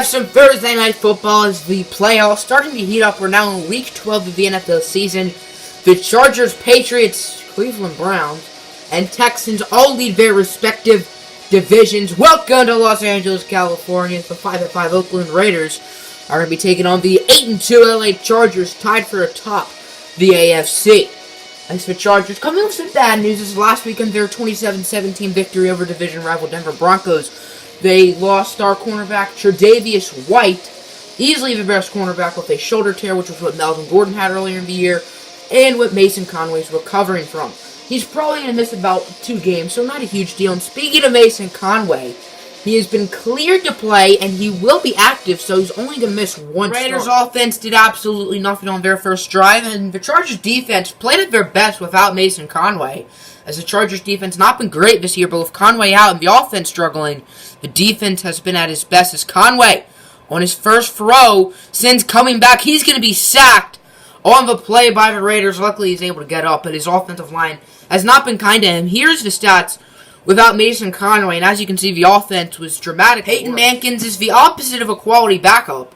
have some Thursday night football as the playoffs starting to heat up. We're now in week 12 of the NFL season. The Chargers, Patriots, Cleveland Browns, and Texans all lead their respective divisions. Welcome to Los Angeles, California. The 5-5 Oakland Raiders are going to be taking on the 8-2 LA Chargers, tied for atop the AFC. Thanks for Chargers. Coming with some bad news is last weekend their 27-17 victory over division rival Denver Broncos. They lost star cornerback Tre'Davious White, easily the best cornerback, with a shoulder tear, which was what Melvin Gordon had earlier in the year, and what Mason Conway's recovering from. He's probably going to miss about 2 games, so not a huge deal. And speaking of Mason Conway, he has been cleared to play, and he will be active, so he's only going to miss one start. Raiders offense did absolutely nothing on their first drive, and the Chargers defense played at their best without Mason Conway, as the Chargers defense not been great this year, but with Conway out and the offense struggling, the defense has been at his best. As Conway, on his first throw since coming back, he's going to be sacked on the play by the Raiders. Luckily, he's able to get up, but his offensive line has not been kind to him. Here's the stats without Mason Conway, and as you can see, the offense was dramatic. Peyton Mankins is the opposite of a quality backup,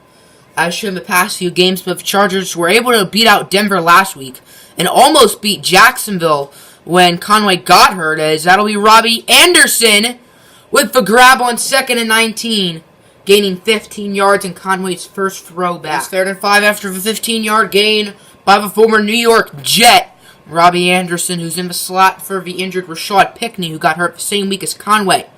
as shown in the past few games, but the Chargers were able to beat out Denver last week and almost beat Jacksonville when Conway got hurt, as that'll be Robbie Anderson with the grab on 2nd and 19, gaining 15 yards in Conway's first throw back. It's 3rd and 5 after the 15-yard gain by the former New York Jet, Robbie Anderson, who's in the slot for the injured Rashad Pickney, who got hurt the same week as Conway.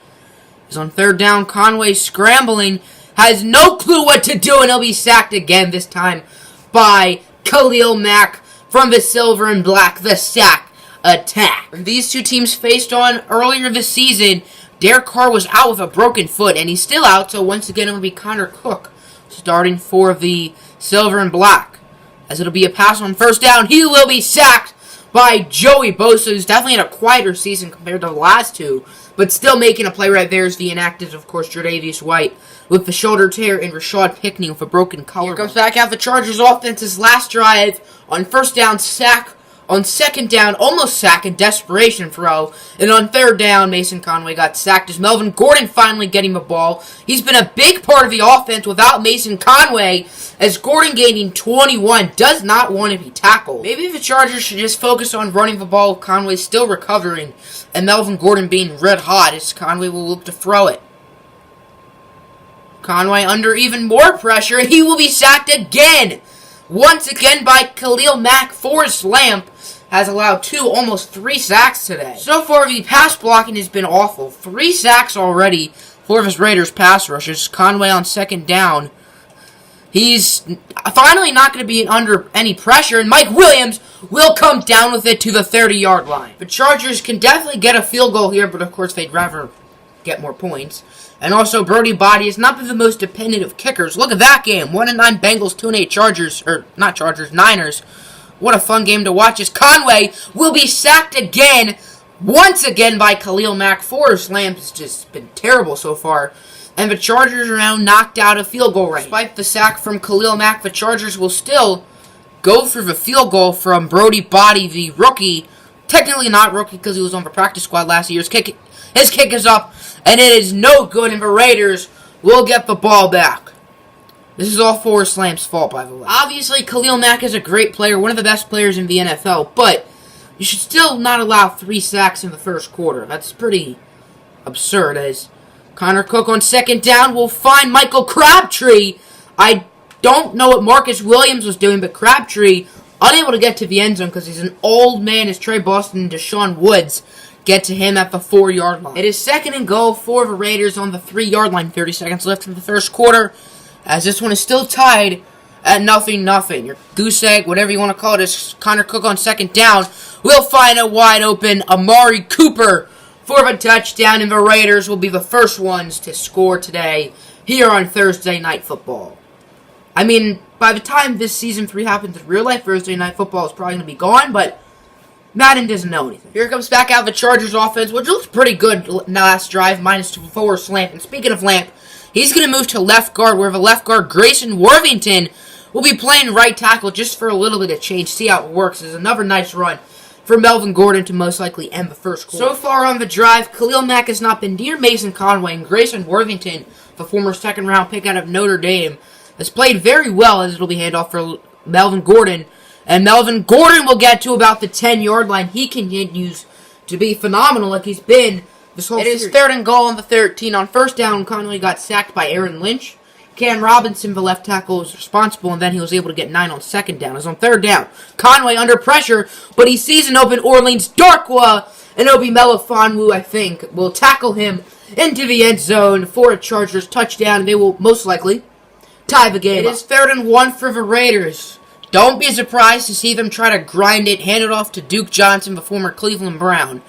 He's on 3rd down. Conway scrambling, has no clue what to do, and he'll be sacked again, this time by Khalil Mack from the silver and black, the sack attack. These two teams faced on earlier this season. Derek Carr was out with a broken foot, and he's still out, so once again it will be Connor Cook starting for the silver and black. As it'll be a pass on 1st down, he will be sacked by Joey Bosa, who's definitely had a quieter season compared to the last two, but still making a play right there is the inactive, of course, Tre'Davious White with the shoulder tear, and Rashad Pickney with a broken collarbone. Here comes back out the Chargers offense's last drive on 1st down, sack. On 2nd down, almost sack, in desperation throw. And on 3rd down, Mason Conway got sacked as Melvin Gordon finally getting the ball. He's been a big part of the offense without Mason Conway, as Gordon gaining 21 does not want to be tackled. Maybe the Chargers should just focus on running the ball. Conway's still recovering, and Melvin Gordon being red hot as Conway will look to throw it. Conway under even more pressure, and he will be sacked again. Once again by Khalil Mack. Forrest Lamp has allowed 2, almost 3 sacks today. So far, the pass blocking has been awful. 3 sacks already for this Raiders pass rushers. Conway on 2nd down. He's finally not going to be under any pressure, and Mike Williams will come down with it to the 30-yard line. The Chargers can definitely get a field goal here, but of course they'd rather get more points. And also, Brody Body has not been the most dependent of kickers. Look at that game. 1-9 Bengals, 2-8 Chargers. Or, not Chargers, Niners. What a fun game to watch as Conway will be sacked again. Once again by Khalil Mack. Forrest Lamp has just been terrible so far. And the Chargers are now knocked out of field goal range. Despite the sack from Khalil Mack, the Chargers will still go for the field goal from Brody Body, the rookie. Technically not rookie because he was on the practice squad last year. His kick is up, and it is no good, and the Raiders will get the ball back. This is all Forrest Lamp's fault, by the way. Obviously, Khalil Mack is a great player, one of the best players in the NFL, but you should still not allow 3 sacks in the first quarter. That's pretty absurd, as Connor Cook on 2nd down will find Michael Crabtree. I don't know what Marcus Williams was doing, but Crabtree unable to get to the end zone because he's an old man, as Trey Boston and Deshaun Woods get to him at the 4-yard line. It is 2nd and goal for the Raiders on the 3-yard line. 30 seconds left in the first quarter, as this one is still tied at 0-0. Your goose egg, whatever you want to call it, is Connor Cook on 2nd down. We'll find a wide open Amari Cooper for the touchdown, and the Raiders will be the first ones to score today here on Thursday Night Football. I mean, by the time this Season 3 happens in real life, Thursday Night Football is probably going to be gone, but Madden doesn't know anything. Here comes back out the Chargers offense, which looks pretty good last drive, minus 2 Forrest Lamp. And speaking of Lamp, he's going to move to left guard, where the left guard, Grayson Worthington, will be playing right tackle just for a little bit of change. See how it works. It's another nice run for Melvin Gordon to most likely end the first quarter. So far on the drive, Khalil Mack has not been near Mason Conway, and Grayson Worthington, the former second-round pick out of Notre Dame, has played very well as it'll be handoff for Melvin Gordon. And Melvin Gordon will get to about the 10-yard line. He continues to be phenomenal like he's been this whole series. It is 3rd and goal on the 13. On first down, Conway got sacked by Aaron Lynch. Cam Robinson, the left tackle, was responsible, and then he was able to get 9 on second down. It was on 3rd down. Conway under pressure, but he sees an open Orleans Darkwa, and Obi Melifonwu, I think, will tackle him into the end zone for a Chargers touchdown, and they will most likely tie the game. It is 3rd and 1 for the Raiders. Don't be surprised to see them try to grind it, hand it off to Duke Johnson, the former Cleveland Brown.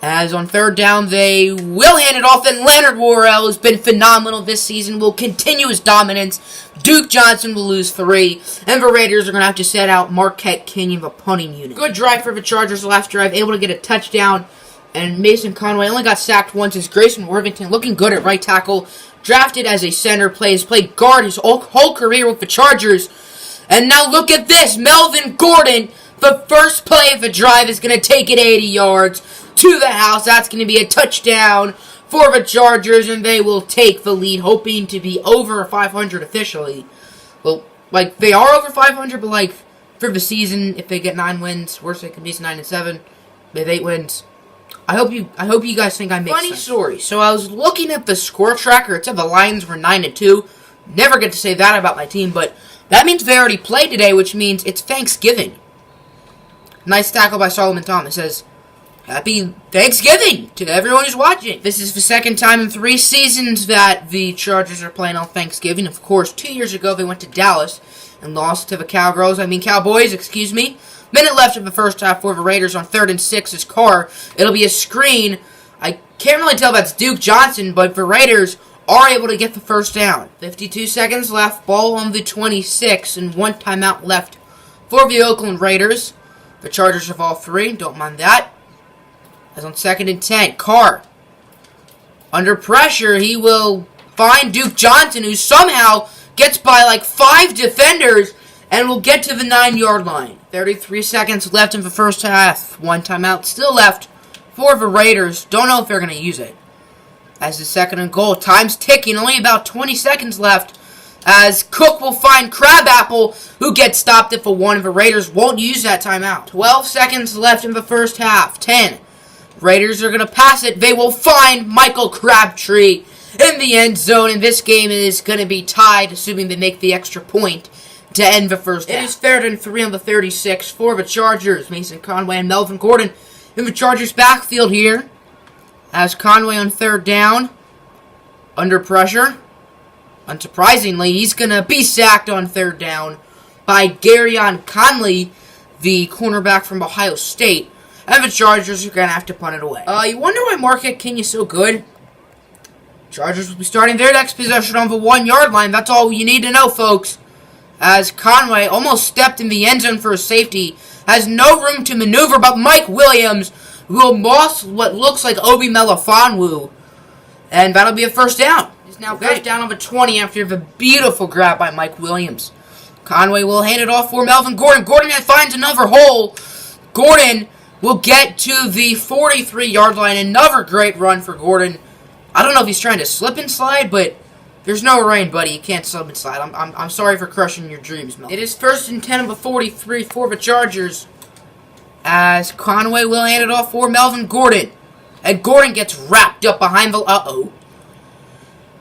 As on 3rd down, they will hand it off, and Leonard Worrell has been phenomenal this season, will continue his dominance. Duke Johnson will lose 3, and the Raiders are going to have to set out Marquette Kenyon, the punting unit. Good drive for the Chargers last drive, able to get a touchdown, and Mason Conway only got sacked once as Grayson Worthington, looking good at right tackle, drafted as a center, played guard his whole career with the Chargers. And now look at this, Melvin Gordon, the first play of the drive, is going to take it 80 yards to the house. That's going to be a touchdown for the Chargers, and they will take the lead, hoping to be over 500 officially. Well, like, they are over 500, but, like, for the season, if they get 9 wins, worst they can be is 9-7. They have 8 wins. I hope you guys think I make sense. Funny story. So I was looking at the score tracker. It said the Lions were 9-2. Never get to say that about my team, but that means they already played today, which means it's Thanksgiving. Nice tackle by Solomon Thomas. Says, Happy Thanksgiving to everyone who's watching. This is the second time in 3 seasons that the Chargers are playing on Thanksgiving. Of course, 2 years ago they went to Dallas and lost to the Cowboys, excuse me. Minute left of the first half for the Raiders on 3rd and 6 is Carr. It'll be a screen. I can't really tell if that's Duke Johnson, but the Raiders are able to get the first down. 52 seconds left, ball on the 26, and 1 timeout left for the Oakland Raiders. The Chargers have all 3, don't mind that. As on 2nd and 10, Carr, under pressure, he will find Duke Johnson, who somehow gets by like 5 defenders and will get to the 9-yard line. 33 seconds left in the first half. 1 timeout still left for the Raiders. Don't know if they're going to use it. As the 2nd and goal, time's ticking, only about 20 seconds left, as Cook will find Crabapple, who gets stopped at the 1, and the Raiders won't use that timeout. 12 seconds left in the first half. 10. Raiders are going to pass it. They will find Michael Crabtree in the end zone, and this game is going to be tied, assuming they make the extra point to end the first half. It is 3rd and 3 on the 36 for the Chargers. Mason Conway and Melvin Gordon in the Chargers' backfield here. As Conway on 3rd down, under pressure. Unsurprisingly, he's going to be sacked on 3rd down by Garyon Conley, the cornerback from Ohio State. And the Chargers are going to have to punt it away. You wonder why Marquette King is so good? Chargers will be starting their next possession on the 1-yard line. That's all you need to know, folks. As Conway almost stepped in the end zone for a safety, has no room to maneuver, but Mike Williams will lost what looks like Obi Melifonwu. And that'll be a first down. It's now first down on the 20 after the beautiful grab by Mike Williams. Conway will hand it off for Melvin Gordon. Gordon finds another hole. Gordon will get to the 43-yard line. Another great run for Gordon. I don't know if he's trying to slip and slide, but there's no rain, buddy. You can't slip and slide. I'm sorry for crushing your dreams, Melvin. It is 1st and 10 of the 43 for the Chargers, as Conway will hand it off for Melvin Gordon. And Gordon gets wrapped up behind the...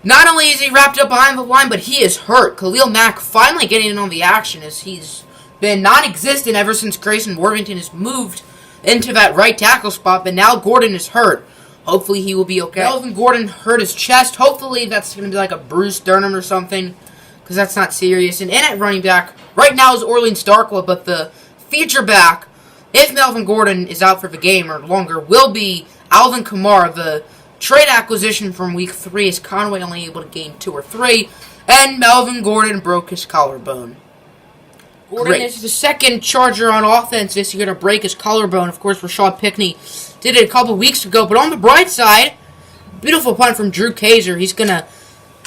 Not only is he wrapped up behind the line, but he is hurt. Khalil Mack finally getting in on the action, as he's been non-existent ever since Grayson Worthington has moved into that right tackle spot, but now Gordon is hurt. Hopefully he will be okay. Melvin Gordon hurt his chest. Hopefully that's going to be like a bruised sternum or something, because that's not serious. And in at running back, right now is Orleans Darkwa, but the feature back, if Melvin Gordon is out for the game or longer, will be Alvin Kamara. The trade acquisition from week 3 is Conway only able to gain 2 or 3, and Melvin Gordon broke his collarbone. Gordon is the second Charger on offense this year to break his collarbone. Of course, Rashad Pickney did it a couple weeks ago. But on the bright side, beautiful punt from Drew Kaiser. The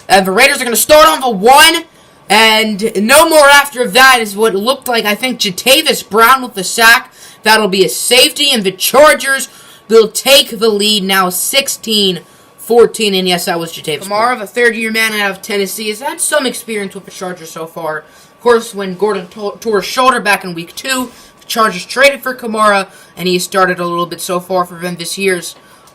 Raiders are going to start on the 1. And no more after that is what looked like, I think, Jatavis Brown with the sack. That'll be a safety. And the Chargers will take the lead now 16-14 14, and yes, that was Jadavius Kamara, a third-year man out of Tennessee, has had some experience with the Chargers so far. Of course, when Gordon tore his shoulder back in Week 2, the Chargers traded for Kamara, and he started a little bit so far for them this year.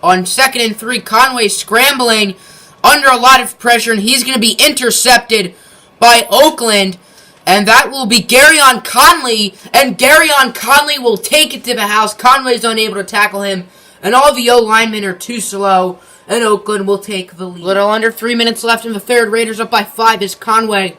On 2nd and 3, Conway scrambling under a lot of pressure, and he's going to be intercepted by Oakland. And that will be Garyon Conley, and Garyon Conley will take it to the house. Conway's unable to tackle him, and all the O-linemen are too slow, and Oakland will take the lead. Little under 3 minutes left in the third. Raiders up by 5 is Conway.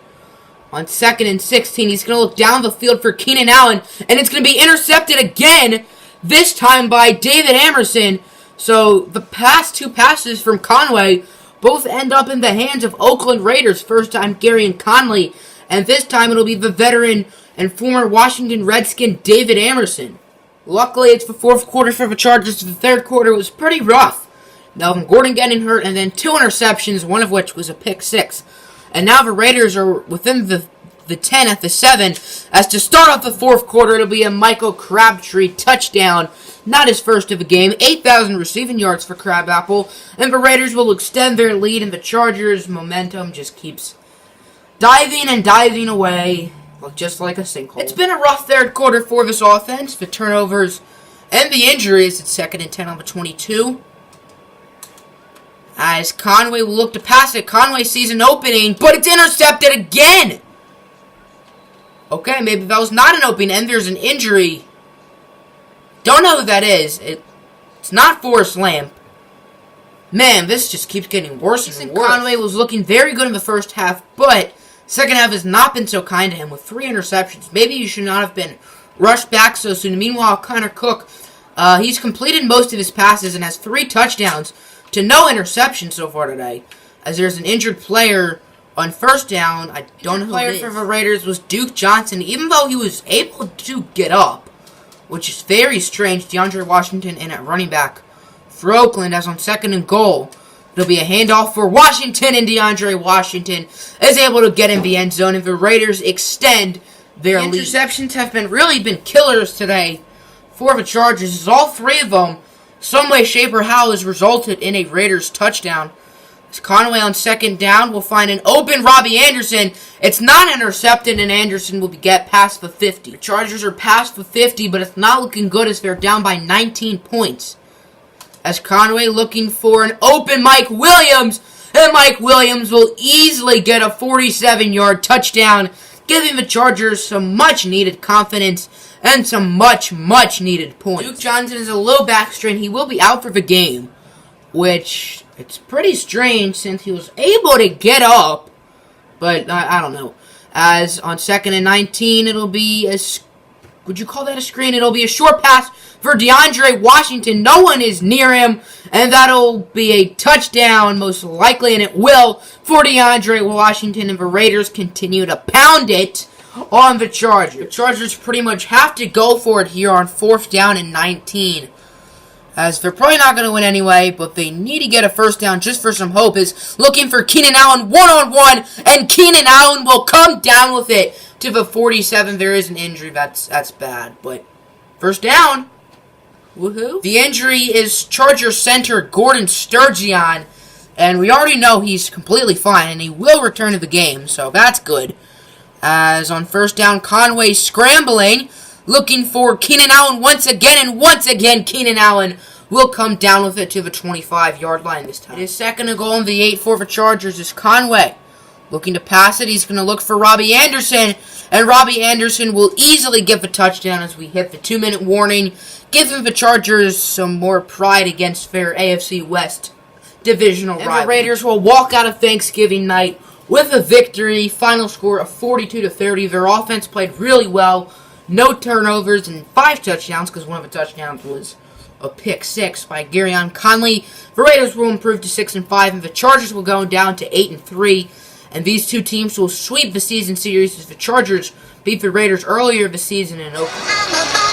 On 2nd and 16, he's going to look down the field for Keenan Allen, and it's going to be intercepted again, this time by David Amerson. So the past 2 passes from Conway both end up in the hands of Oakland Raiders. First time Garyon Conley, and this time it'll be the veteran and former Washington Redskin David Amerson. Luckily, it's the fourth quarter for the Chargers. The third quarter was pretty rough. Melvin Gordon getting hurt, and then 2 interceptions, one of which was a pick 6. And now the Raiders are within the 10 at the 7. As to start off the fourth quarter, it'll be a Michael Crabtree touchdown. Not his first of the game. 8,000 receiving yards for Crabapple. And the Raiders will extend their lead, and the Chargers' momentum just keeps diving and diving away, just like a sinkhole. It's been a rough third quarter for this offense. The turnovers and the injuries. It's 2nd and 10 on the 22. As Conway will look to pass it. Conway sees an opening, but it's intercepted again. Okay, maybe that was not an opening, and there's an injury. Don't know who that is. It's not Forrest Lamp. Man, this just keeps getting worse and worse. Conway was looking very good in the first half, but second half has not been so kind to him with 3 interceptions. Maybe he should not have been rushed back so soon. Meanwhile, Connor Cook, he's completed most of his passes and has 3 touchdowns to no interceptions so far today. As there's an injured player on first down. I don't know who it is. The player for the Raiders was Duke Johnson, even though he was able to get up, which is very strange. DeAndre Washington in at running back for Oakland, as on 2nd and goal. It'll be a handoff for Washington, and DeAndre Washington is able to get in the end zone, and the Raiders extend their lead. Interceptions have really been killers today for the Chargers, as all 3 of them, some way, shape, or how, has resulted in a Raiders touchdown. As Conway on 2nd down will find an open Robbie Anderson. It's not intercepted, and Anderson will get past the 50. The Chargers are past the 50, but it's not looking good as they're down by 19 points. As Conway looking for an open Mike Williams, and Mike Williams will easily get a 47-yard touchdown, giving the Chargers some much-needed confidence and some much-needed points. Duke Johnson is a low back strain. He will be out for the game, which it's pretty strange since he was able to get up, but I don't know. As on 2nd and 19, it'll be would you call that a screen? It'll be a short pass for DeAndre Washington. No one is near him, and that'll be a touchdown most likely, and it will for DeAndre Washington, and the Raiders continue to pound it on the Chargers. The Chargers pretty much have to go for it here on 4th down and 19. As they're probably not going to win anyway, but they need to get a first down just for some hope. Is looking for Keenan Allen one-on-one, and Keenan Allen will come down with it to the 47. There is an injury. That's bad, but first down. Woohoo. The injury is Charger center Gordon Sturgeon, and we already know he's completely fine, and he will return to the game, so that's good. As on first down, Conway scrambling, looking for Keenan Allen once again, and once again Keenan Allen will come down with it to the 25-yard line this time. It is 2nd and goal on the 8 for the Chargers is Conway. Looking to pass it, he's going to look for Robbie Anderson, and Robbie Anderson will easily get the touchdown as we hit the 2-minute warning, giving the Chargers some more pride against their AFC West divisional rival. The Raiders will walk out of Thanksgiving night with a victory, final score of 42-30. Their offense played really well, no turnovers, and 5 touchdowns, because one of the touchdowns was a pick 6 by Garyon Conley. The Raiders will improve to 6-5, and the Chargers will go down to 8-3. And these 2 teams will sweep the season series as the Chargers beat the Raiders earlier this season in Oakland.